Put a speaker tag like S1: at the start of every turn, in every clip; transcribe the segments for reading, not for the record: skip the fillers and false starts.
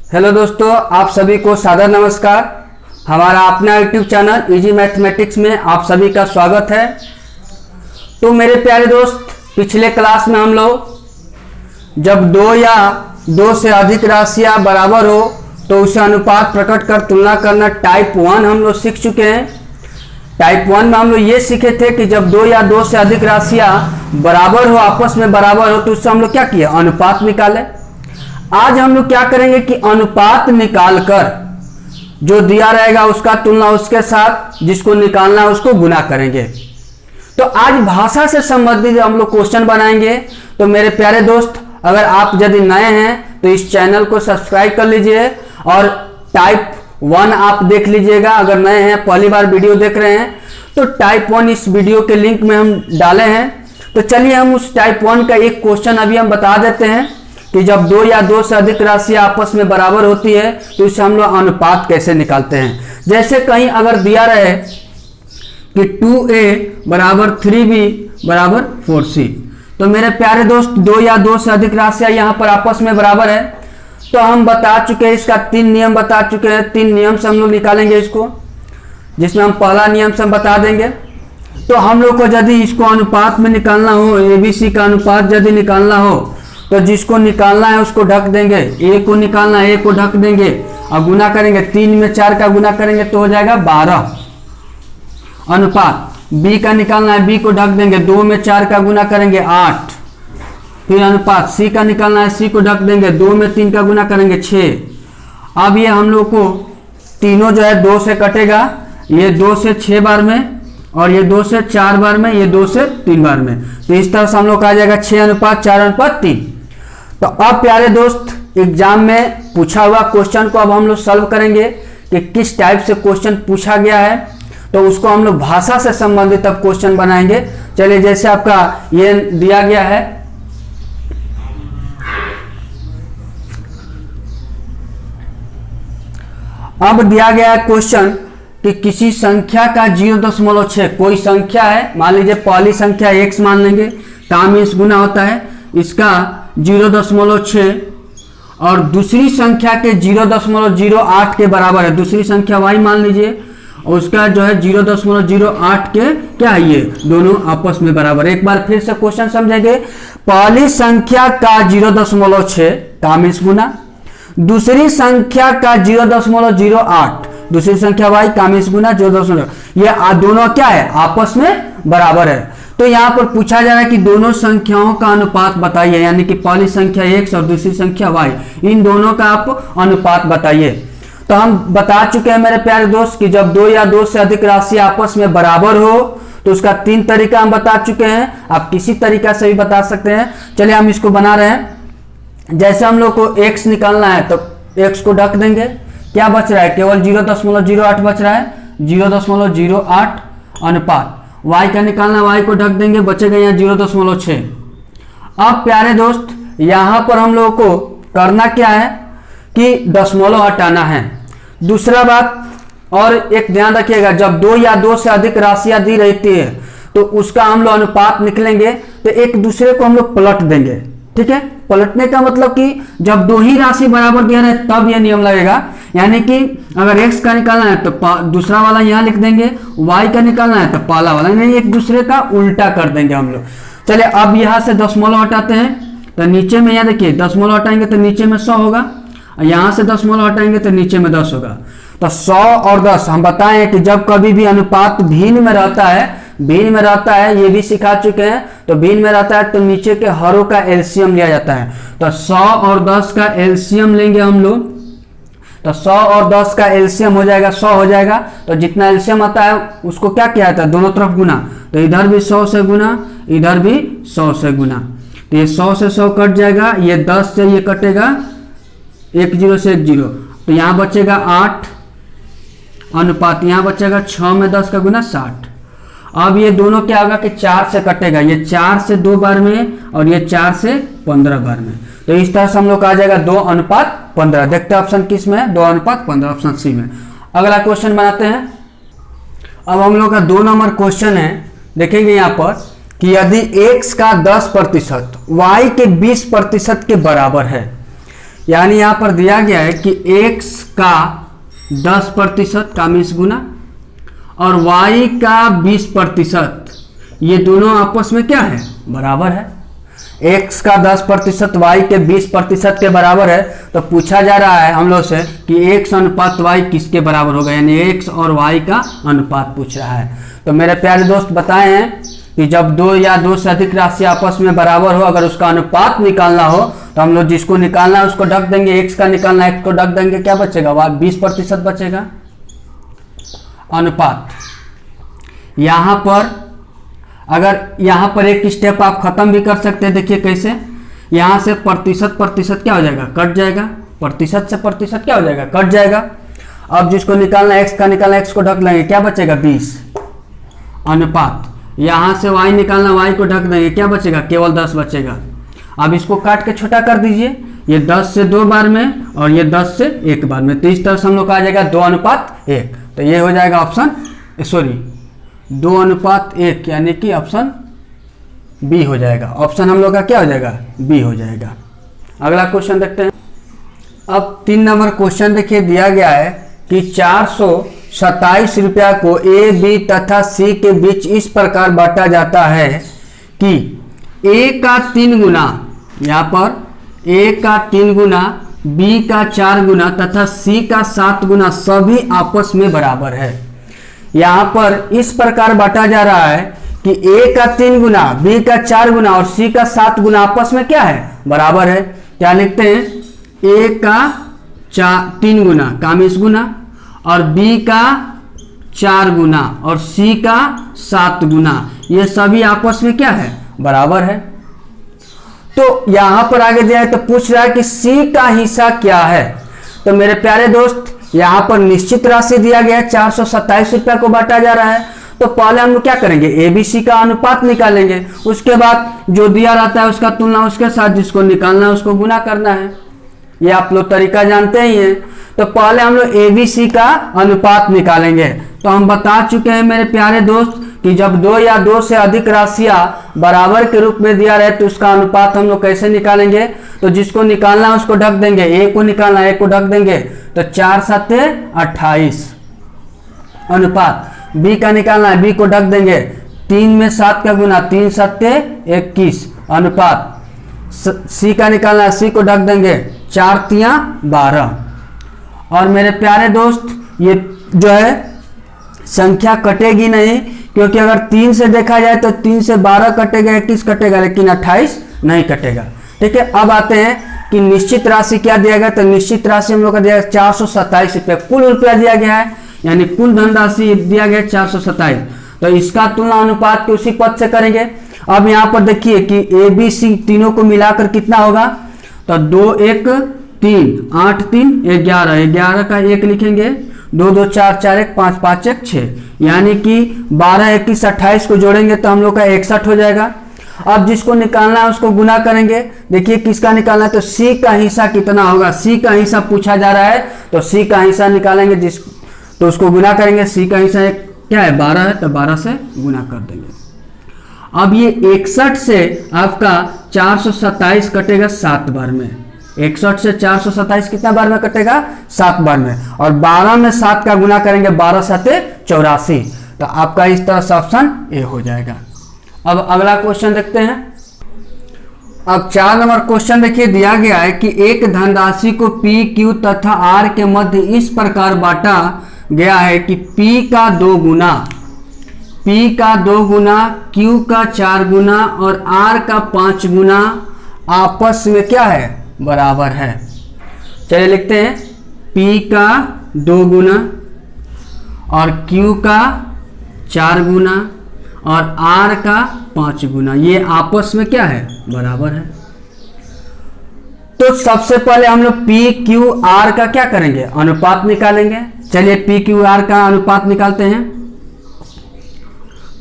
S1: Hello दोस्तों, आप सभी को सादर नमस्कार। हमारा अपना यूट्यूब चैनल इजी मैथमेटिक्स में आप सभी का स्वागत है। तो मेरे प्यारे दोस्त, पिछले क्लास में हम लोग जब दो या दो से अधिक राशियां बराबर हो तो उसे अनुपात प्रकट कर तुलना करना टाइप 1 हम लोग सीख चुके हैं। टाइप 1 में हम लोग ये सीखे थे कि जब दो या दो से अधिक राशियां बराबर हो, आपस में बराबर हो, तो उससे हम लोग क्या किया, अनुपात निकाले। आज हम लोग क्या करेंगे कि अनुपात निकालकर जो दिया रहेगा उसका तुलना उसके साथ जिसको निकालना है उसको गुना करेंगे। तो आज भाषा से संबंधित हम लोग क्वेश्चन बनाएंगे। तो मेरे प्यारे दोस्त, अगर आप यदि नए हैं तो इस चैनल को सब्सक्राइब कर लीजिए और टाइप 1 आप देख लीजिएगा। अगर नए हैं, पहली बार वीडियो देख रहे हैं, तो टाइप 1 इस वीडियो के लिंक में हम डाले हैं। तो चलिए हम उस टाइप 1 का एक क्वेश्चन अभी हम बता देते हैं कि जब दो या दो से अधिक राशियां आपस में बराबर होती है तो इससे हम लोग अनुपात कैसे निकालते हैं। जैसे कहीं अगर दिया रहे कि 2a बराबर 3b बराबर 4c, तो मेरे प्यारे दोस्त, दो या दो से अधिक राशियां यहां पर आपस में बराबर है। तो हम बता चुके हैं, इसका 3 नियम बता चुके हैं। 3 नियम से हम लोग निकालेंगे इसको, जिसमें हम पहला नियम से हम बता देंगे। तो हम लोग को यदि इसको अनुपात में निकालना हो, एबीसी का अनुपात यदि निकालना हो, तो जिसको निकालना है उसको ढक देंगे। ए को निकालना है, ए को ढक देंगे और गुना करेंगे। 3 में 4 का गुना करेंगे तो हो जाएगा 12 अनुपात। बी का निकालना है, बी को ढक देंगे। 2 में 4 का गुना करेंगे 8, फिर अनुपात। सी का निकालना है, सी को ढक देंगे। 2 में 3 का गुना करेंगे 6। अब ये हम लोग को तीनों जो है 2 से कटेगा, ये 2 से 6 बार में और ये 2 से 4 बार में, ये 2 से 3 बार में। तो इस तरह से हम लोग का आ जाएगा 6 अनुपात 4 अनुपात 3। तो अब प्यारे दोस्त, एग्जाम में पूछा हुआ क्वेश्चन को अब हम लोग सॉल्व करेंगे कि किस टाइप से क्वेश्चन पूछा गया है। तो उसको हम लोग भाषा से संबंधित अब क्वेश्चन बनाएंगे। चलिए, जैसे आपका ये दिया गया है, अब दिया गया है क्वेश्चन कि किसी संख्या का 0.6, कोई संख्या है, मान लीजिए पहली संख्या x मान लेंगे, काम इस गुना होता है, इसका 0.6 और दूसरी संख्या के 0.08 के बराबर है। दूसरी संख्या y मान लीजिए, उसका जो है 0.08 के क्या है, ये दोनों आपस में बराबर है। एक बार फिर से क्वेश्चन समझेंगे। पहली संख्या का 0.6 काम इस गुना, दूसरी संख्या का 0.08, दूसरी संख्या y काम इस गुना 0.0, ये दोनों क्या है, आपस में बराबर है। तो यहां पर पूछा जा रहा है कि दोनों संख्याओं का अनुपात बताइए, यानी कि पहली संख्या x और दूसरी संख्या y, इन दोनों का आप अनुपात बताइए। तो हम बता चुके हैं मेरे प्यारे दोस्त कि जब दो या दो से अधिक राशि आपस में बराबर हो तो उसका 3 तरीका हम बता चुके हैं। आप किसी तरीका से भी बता सकते हैं। चलिए हम इसको बना रहे हैं। जैसे हम लोग को x निकालना है तो x को ढक देंगे। क्या बच रहा है, केवल 0.08 बच रहा है, 0.08 अनुपात। y का निकालना, y को ढक देंगे, बचेगा यहाँ 0.6। अब प्यारे दोस्त, यहां पर हम लोगों को करना क्या है कि दशमलव हटाना है। दूसरा बात और एक ध्यान रखिएगा, जब दो या दो से अधिक राशियां दी रहती है तो उसका हम लोग अनुपात निकलेंगे तो एक दूसरे को हम लोग पलट देंगे। ठीक है, पलटने का मतलब कि जब दो ही राशि बराबर दिया रहे तब यह नियम लगेगा। यानी कि अगर x का निकालना है तो दूसरा वाला यहाँ लिख देंगे, y का निकालना है तो पहला वाला, यानी एक दूसरे का उल्टा कर देंगे हम लोग। चलिए अब यहाँ से दशमलव हटाते हैं तो नीचे में, यहाँ देखिए दशमलव हटाएंगे तो नीचे में 100 होगा, यहां से दशमलव हटाएंगे तो नीचे में 10 होगा। तो 100 और 10 हम बताएं कि जब कभी भी अनुपात भिन्न में रहता है, ये भी सिखा चुके हैं। तो भिन्न में रहता है तो नीचे के हरों का एलसीएम लिया जाता है। तो 100 और 10 का एलसीएम लेंगे हम लोग, तो 100 और 10 का एलसीएम हो जाएगा 100 हो जाएगा। तो जितना एलसीएम आता है उसको क्या किया जाता है, दोनों तरफ गुना। तो इधर भी 100 से गुना, इधर भी 100 से गुना। तो ये 100 से 100 कट जाएगा, ये 10 से ये कटेगा, 1 0 से 1 0, तो यहां बचेगा 8 अनुपात, यहां बचेगा 6 में 10 का गुना 60। अब ये दोनों क्या होगा कि 4 से कटेगा, ये 4 से 2 बार में और ये 4 से 15 बार में। तो इस तरह से हम लोग आ जाएगा 2 अनुपात 15। देखते हैं ऑप्शन किस में है, 2 अनुपात 15, ऑप्शन सी में। अगला क्वेश्चन बनाते हैं। अब हम लोग का 2 नंबर क्वेश्चन है। देखेंगे यहाँ पर कि यदि x का 10% y के 20% के बराबर है, यानी यहाँ पर दिया गया है कि x का 10% का मीन्स गुना और y का 20%, ये दोनों आपस में क्या है, बराबर है। x का 10% y के 20% के बराबर है, तो पूछा जा रहा है हम लोग से कि x अनुपात y किसके बराबर होगा, यानी x और y का अनुपात पूछ रहा है। तो मेरे प्यारे दोस्त बताए हैं कि जब दो या दो से अधिक राशि आपस में बराबर हो, अगर उसका अनुपात निकालना हो तो हम लोग जिसको निकालना है उसको ढक देंगे, x का निकालना है x को ढक देंगे, क्या बचेगा, 20% बचेगा अनुपात। यहाँ पर अगर यहाँ पर एक स्टेप आप खत्म भी कर सकते हैं, देखिए कैसे, यहाँ से प्रतिशत क्या हो जाएगा, कट जाएगा, प्रतिशत से प्रतिशत क्या हो जाएगा, कट जाएगा। अब जिसको निकालना है x का निकालना, x को ढक लेंगे, क्या बचेगा 20 अनुपात। यहाँ से y निकालना, y को ढक देंगे, क्या बचेगा, केवल 10 बचेगा। अब इसको काट के छोटा कर दीजिए, ये 10 से 2 बार में और ये 10 से 1 बार में, तो इस तरह से हम लोग का आ जाएगा 2:1। तो ये हो जाएगा ऑप्शन 2:1, यानी कि ऑप्शन बी हो जाएगा। ऑप्शन हम लोग का क्या हो जाएगा, बी हो जाएगा। अगला क्वेश्चन देखते हैं। अब 3 नंबर क्वेश्चन देखिए, दिया गया है कि 427 रुपया को ए बी तथा सी के बीच इस प्रकार बांटा जाता है कि ए का 3 गुना, यहाँ पर ए का 3 गुना, बी का 4 गुना तथा सी का 7 गुना सभी आपस में बराबर है। यहाँ पर इस प्रकार बांटा जा रहा है कि ए का 3 गुना, बी का 4 गुना और सी का 7 गुना आपस में क्या है, बराबर है। क्या लिखते हैं, ए का 3 गुना का मीन्स गुना और बी का 4 गुना और सी का 7 गुना, ये सभी आपस में क्या है, बराबर है। तो यहां पर आगे दिया है तो पूछ रहा है कि सी का हिस्सा क्या है। तो मेरे प्यारे दोस्त, यहां पर निश्चित राशि दिया गया है, 427 रुपया को बांटा जा रहा है। तो पहले हम लोग क्या करेंगे, एबीसी का अनुपात निकालेंगे, उसके बाद जो दिया रहता है उसका तुलना उसके साथ, जिसको निकालना है उसको गुना करना है। ये आप लोग तरीका जानते ही हैं। तो पहले हम लोग एबीसी का अनुपात निकालेंगे। तो हम बता चुके हैं मेरे प्यारे दोस्त कि जब 2 या 2 से अधिक राशियां बराबर के रूप में दिया रहे तो उसका अनुपात हम लोग कैसे निकालेंगे। तो जिसको निकालना है उसको ढक देंगे, ए को निकालना है, ए को ढक देंगे, तो 4 7 28 अनुपात। बी का निकालना है, बी को ढक देंगे, 3 में 7 का गुना, 3 7 21 अनुपात। सी का निकालना है, सी को ढक देंगे, 4 3 12। और मेरे प्यारे दोस्त, ये जो है संख्या कटेगी नहीं, क्योंकि अगर 3 से देखा जाए तो 3 से 12 कटेगा, 21 कटेगा, लेकिन 28 नहीं कटेगा। ठीक है, अब आते हैं कि निश्चित राशि क्या दिया गया। तो निश्चित राशि हम लोग का दिया 427 रुपया, कुल रुपया दिया गया है, यानी कुल धनराशि दिया गया 427। तो इसका तुलना अनुपात के उसी पद से करेंगे। अब यहाँ पर देखिए कि ए बी सी तीनों को मिलाकर कितना होगा, तो 2 1 3 8 3 11, 11 का 1 लिखेंगे, 2 2 4 4 1 5 5 1 6, यानी कि 12 21 28 को जोड़ेंगे तो हम लोग का 61 हो जाएगा। अब जिसको निकालना है उसको गुना करेंगे। देखिए किसका निकालना है, तो सी का हिस्सा कितना होगा, सी का हिस्सा पूछा जा रहा है, तो सी का हिस्सा निकालेंगे, तो उसको गुना करेंगे। सी का हिस्सा क्या है, 12 है, तो 12 से गुना कर देंगे। अब ये 61 से आपका 427 कटेगा 7 बार में, 61 से 427 कितना बार में कटेगा, 7 बार में, और 12 में 7 का गुना करेंगे, 12 7 84। तो आपका इस तरह से ऑप्शन ए हो जाएगा। अब अगला क्वेश्चन देखते हैं। अब 4 नंबर क्वेश्चन देखिए, दिया गया है कि एक धनराशि को पी क्यू तथा आर के मध्य इस प्रकार बांटा गया है कि पी का 2 गुना, पी का 2 गुना, क्यू का 4 गुना और आर का 5 गुना आपस में क्या है, बराबर है। चलिए लिखते हैं, पी का 2 गुना और क्यू का 4 गुना और आर का 5 गुना, ये आपस में क्या है, बराबर है। तो सबसे पहले हम लोग पी क्यू आर का क्या करेंगे, अनुपात निकालेंगे। चलिए पी क्यू आर का अनुपात निकालते हैं।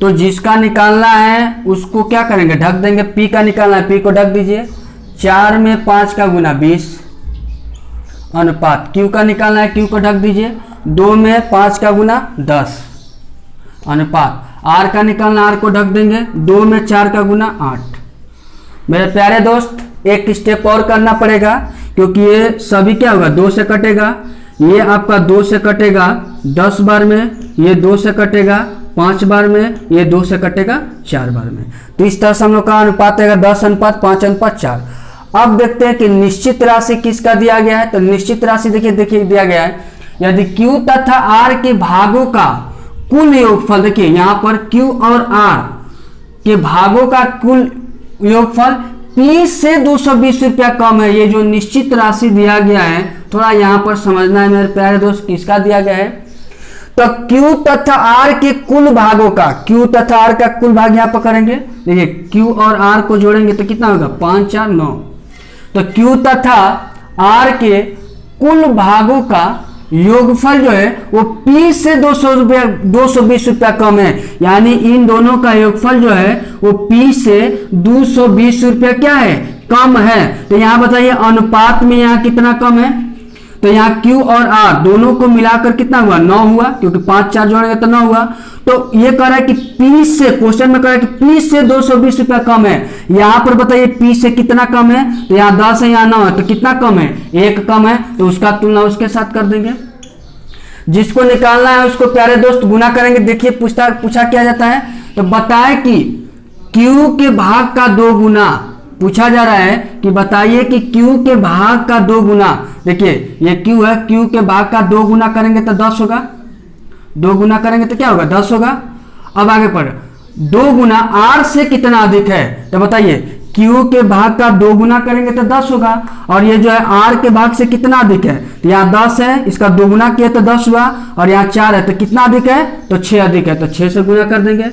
S1: तो जिसका निकालना है उसको क्या करेंगे, ढक देंगे। पी का निकालना है, पी को ढक दीजिए, 4 में 5 का गुना 20 अनुपात। क्यू का निकालना है, क्यू को ढक दीजिए, 2 में 5 का गुना 10 अनुपात। आर का निकालना, आर को ढक देंगे, 2 में 4 का गुना 8। मेरे प्यारे दोस्त, एक स्टेप और करना पड़ेगा क्योंकि ये सभी क्या होगा 2 से कटेगा, ये आपका 2 से कटेगा 10 बार में, ये 2 से कटेगा 5 बार में, ये 2 से कटेगा 4 बार में। तो इस तरह से हम लोग का अनुपात आएगा 10:5:4। अब देखते हैं कि निश्चित राशि किसका दिया गया है। तो निश्चित राशि देखिए दिया गया है, यदि Q तथा R के भागों का कुल योगफल, देखिए यहाँ पर Q और R के भागों का कुल योगफल P से 220 रुपया कम है। ये जो निश्चित राशि दिया गया है, थोड़ा यहाँ पर समझना है मेरे प्यारे दोस्त, किसका दिया गया है। तो Q तथा R के कुल भागों का, Q तथा R का कुल भाग यहाँ पर करेंगे। देखिए Q और R को जोड़ेंगे तो कितना होगा 5 4 9। तो Q तथा R के कुल भागों का योगफल जो है वो P से 220 रुपया कम है, यानी इन दोनों का योगफल जो है वो P से 220 रुपया क्या है, कम है। तो यहाँ बताइए अनुपात में यहाँ कितना कम है। तो यहाँ Q और R दोनों को मिलाकर कितना हुआ 9 हुआ, क्योंकि 5 4 जोड़ेंगे तो 9 हुआ। तो ये कह रहा है कि P से, क्वेश्चन में कह रहा है कि P से 220 रुपया कम है। यहाँ पर बताइए P से कितना कम है। तो यहाँ 10 है, यहाँ 9 है, तो कितना कम है 1 कम है। तो उसका तुलना उसके साथ कर देंगे। जिसको निकालना है उसको प्यारे दोस्त गुना करेंगे। देखिए पूछा क्या जाता है, तो बताए कि Q के भाग का 2 गुना, पूछा जा रहा है कि बताइए कि Q के भाग का 2 गुना। देखिए ये Q है, Q के भाग का 2 गुना करेंगे तो 10 होगा, 2 गुना करेंगे तो क्या होगा 10 होगा। अब आगे पढ़, 2 गुना R से कितना अधिक है। तो बताइए Q के भाग का 2 गुना करेंगे तो 10 होगा, और ये जो है R के भाग से कितना अधिक है। तो यहाँ 10 है, इसका 2 गुना किया तो 10 हुआ, और यहाँ 4 है तो कितना अधिक है, तो 6 अधिक है। तो 6 से गुना कर देंगे,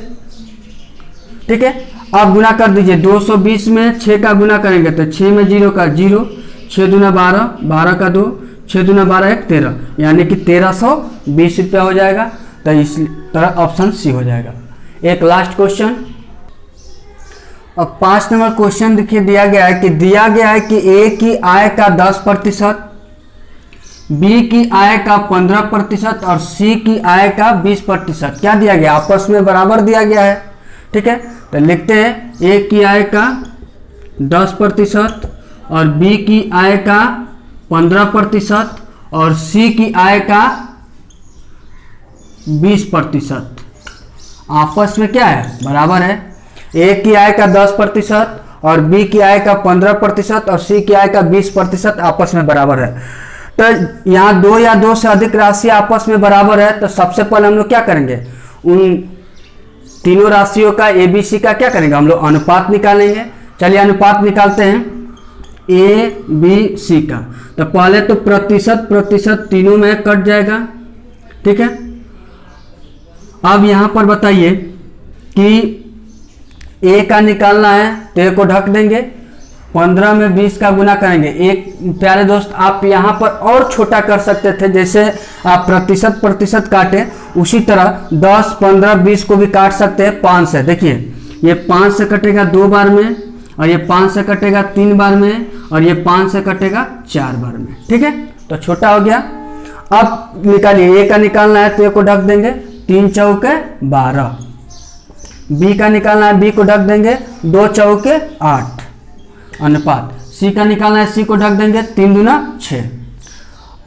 S1: ठीक है। अब गुना कर दीजिए, 220 में 6 का गुना करेंगे तो 6 में 0 का 0, 6 दूना 12, 12 का 2, 6 दूना 12 1 13, यानी कि 1320 रुपया हो जाएगा। तो इस तरह ऑप्शन सी हो जाएगा। एक लास्ट क्वेश्चन, अब 5 नंबर क्वेश्चन देखिए दिया गया है कि A की आय का 10%, B की आय का 15% और C की आय का 20%। क्या दिया गया, आपस में बराबर दिया गया है, ठीक है। तो लिखते हैं A की आय का 10% और B की आय का 15% और C की आय का 20%। आपस में क्या है, बराबर है। A की आय का 10% और B की आय का 15% और C की आय का 20% आपस में बराबर है। तो यहाँ 2 या 2 से अधिक राशि आपस में बराबर है। तो सबसे पहले हम लोग क्या करेंगे, उन तीनों राशियों का ABC का क्या करेंगे, हम लोग अनुपात निकालेंगे। चलिए अनुपात निकालते हैं ABC का। तो पहले तो प्रतिशत तीनों में कट जाएगा, ठीक है। अब यहां पर बताइए कि A का निकालना है तो A को ढक देंगे, 15 में 20 का गुना करेंगे। एक प्यारे दोस्त आप यहाँ पर और छोटा कर सकते थे, जैसे आप प्रतिशत काटे उसी तरह 10 15 20 को भी काट सकते हैं 5 से। देखिए ये 5 से कटेगा 2 बार में, और ये 5 से कटेगा 3 बार में, और ये 5 से कटेगा 4 बार में, ठीक है। तो छोटा हो गया। अब निकालिए, A का निकालना है तो A को ढक देंगे, 3 चौके 12। B का निकालना है, B को ढक देंगे, 2 चौके 8 अनुपात। C का निकालना है, C को ढक देंगे, 3 दूना 6।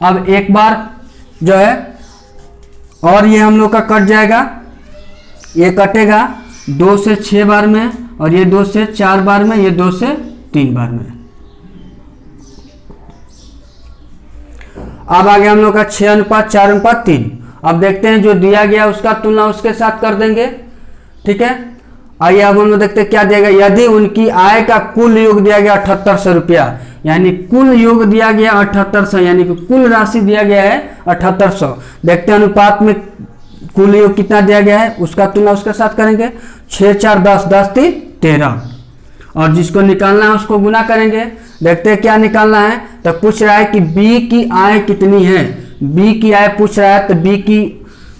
S1: अब एक बार जो है और ये हम लोग का कट जाएगा, ये कटेगा 2 से 6 बार में, और ये 2 से 4 बार में, ये 2 से 3 बार में। अब आ गया हम लोग का 6:4:3। अब देखते हैं जो दिया गया उसका तुलना उसके साथ कर देंगे, ठीक है। आइए अब हम लोग देखते हैं क्या दिया गया। यदि उनकी आय का कुल योग दिया गया 7800 रुपया, यानी कुल योग दिया गया 7800, यानी कि कुल राशि दिया गया है 7800। देखते हैं अनुपात में कुल योग कितना दिया गया है, उसका तुलना उसके साथ करेंगे। 6 4 10, 10 3 13, और जिसको निकालना है उसको गुना करेंगे। देखते हैं क्या निकालना है। तो पूछ रहा है कि B की आय कितनी है, B की आय पूछ रहा है। तो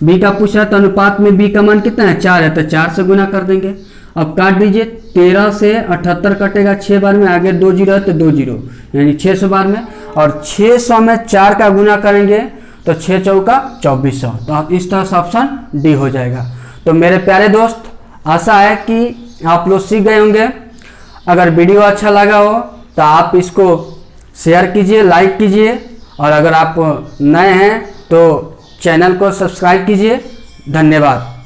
S1: B का पूछ रहा है, तो अनुपात में B का मान कितना है 4 है, तो 4 से गुना कर देंगे। अब काट दीजिए, 13 से 78 कटेगा 6 बार में, आगे 2 0 है तो 2 0, यानी 600 बार में, और 600 में 4 का गुना करेंगे तो 6 चौका 2400। तो इस तरह से ऑप्शन डी हो जाएगा। तो मेरे प्यारे दोस्त आशा है कि आप लोग सीख गए होंगे। अगर वीडियो अच्छा लगा हो तो आप इसको शेयर कीजिए, लाइक कीजिए, और अगर आप नए हैं तो चैनल को सब्सक्राइब कीजिए। धन्यवाद।